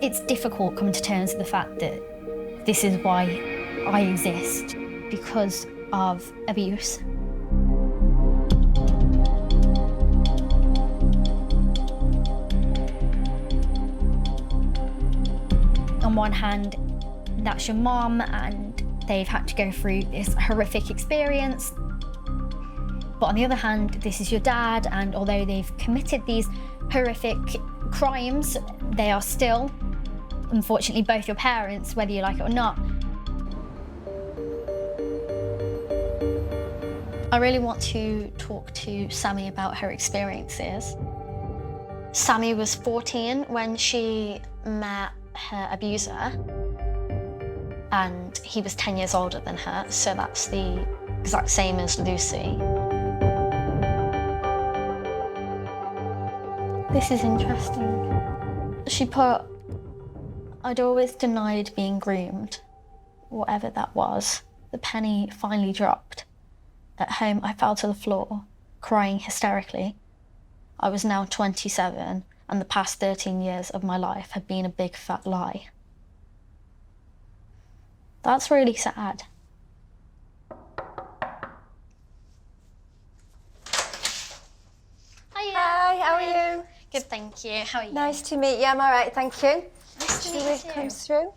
It's difficult coming to terms with the fact that this is why I exist, because of abuse. On one hand, that's your mom and they've had to go through this horrific experience. But on the other hand, this is your dad, and although they've committed these horrific crimes, they are still, unfortunately, both your parents, whether you like it or not. I really want to talk to Sammy about her experiences. Sammy was 14 when she met her abuser, and he was 10 years older than her, so that's the exact same as Lucy. This is interesting. She put, I'd always denied being groomed, whatever that was. The penny finally dropped. At home, I fell to the floor, crying hysterically. I was now 27, and the past 13 years of my life had been a big fat lie. That's really sad. Hiya. Hi, how are you? Good, thank you. How are you? Nice to meet you. I'm all right, thank you. Nice to Shall meet we you. come through?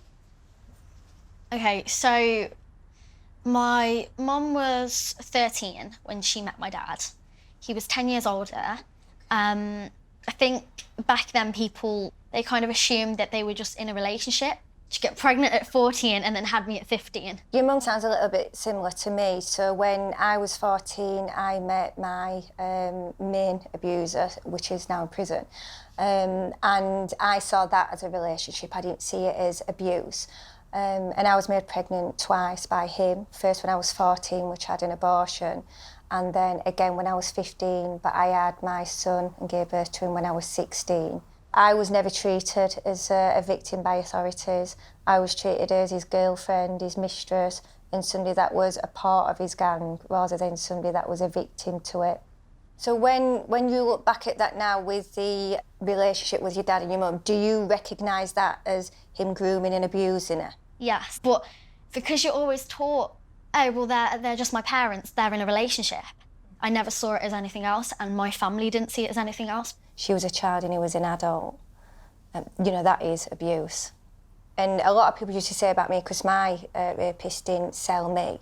Okay, so my mum was 13 when she met my dad. He was 10 years older. I think back then they kind of assumed that they were just in a relationship. She got pregnant at 14 and then had me at 15. Your mum sounds a little bit similar to me. So when I was 14, I met my main abuser, which is now in prison. And I saw that as a relationship. I didn't see it as abuse. And I was made pregnant twice by him. First when I was 14, which I had an abortion. And then again when I was 15, but I had my son and gave birth to him when I was 16. I was never treated as a victim by authorities. I was treated as his girlfriend, his mistress, and somebody that was a part of his gang, rather than somebody that was a victim to it. So when you look back at that now with the relationship with your dad and your mum, do you recognise that as him grooming and abusing her? Yes, but because you're always taught, oh, well, they're just my parents, they're in a relationship. I never saw it as anything else, and my family didn't see it as anything else. She was a child and he was an adult. You know, that is abuse. And a lot of people used to say about me, because my rapist didn't sell me,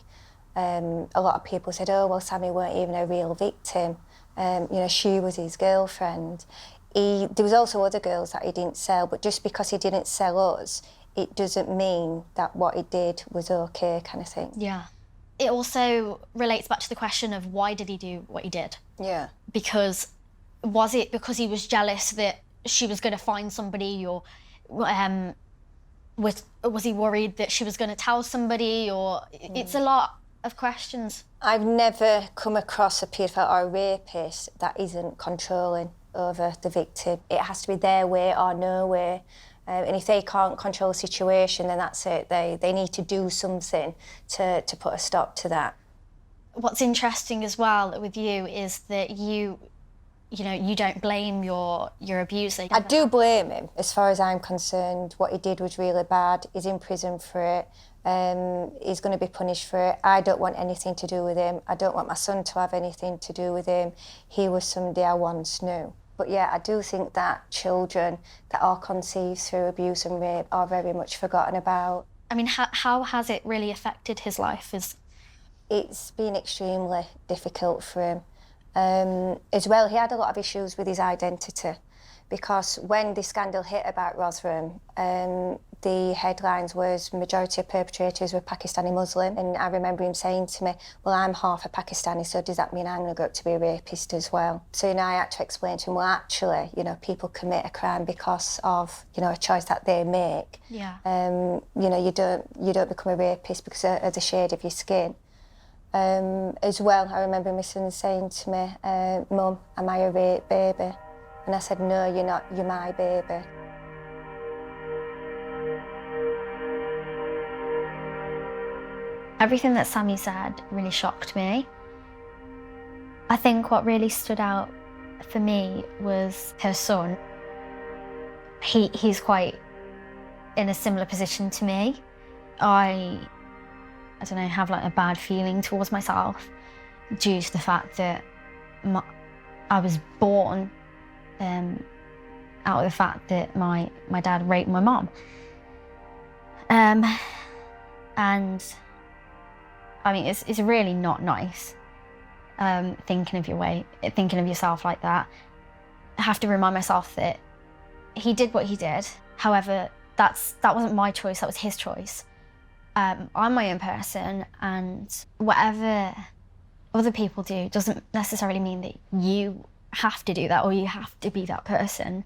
a lot of people said, oh, well, Sammy weren't even a real victim. You know, she was his girlfriend. There was also other girls that he didn't sell, but just because he didn't sell us, it doesn't mean that what he did was okay, kind of thing. Yeah. It also relates back to the question of why did he do what he did? Yeah. Because was it because he was jealous that she was going to find somebody, or was he worried that she was going to tell somebody, or it's a lot of questions. I've never come across a paedophile or a rapist that isn't controlling over the victim. It has to be their way or no way. And if they can't control the situation, then that's it. They need to do something to put a stop to that. What's interesting as well with you is that you don't blame your abuser. I do blame him, as far as I'm concerned. What he did was really bad. He's in prison for it. He's going to be punished for it. I don't want anything to do with him. I don't want my son to have anything to do with him. He was somebody I once knew. But yeah, I do think that children that are conceived through abuse and rape are very much forgotten about. I mean, how has it really affected his life? It's been extremely difficult for him. As well, he had a lot of issues with his identity, because when the scandal hit about Rotherham, the headlines was majority of perpetrators were Pakistani Muslim, and I remember him saying to me, well, I'm half a Pakistani, so does that mean I'm going to grow up to be a rapist as well? So, I had to explain to him, well, actually, people commit a crime because of, a choice that they make. Yeah. You don't become a rapist because of the shade of your skin. As well, I remember my son saying to me, Mum, am I a rape baby? And I said, no, you're not, you're my baby. Everything that Sammy said really shocked me. I think what really stood out for me was her son. He's quite in a similar position to me. I don't know, have like a bad feeling towards myself due to the fact that I was born out of the fact that my dad raped my mum. And I mean, it's really not nice thinking of yourself like that. I have to remind myself that he did what he did. However, that wasn't my choice, that was his choice. I'm my own person, and whatever other people do doesn't necessarily mean that you have to do that or you have to be that person.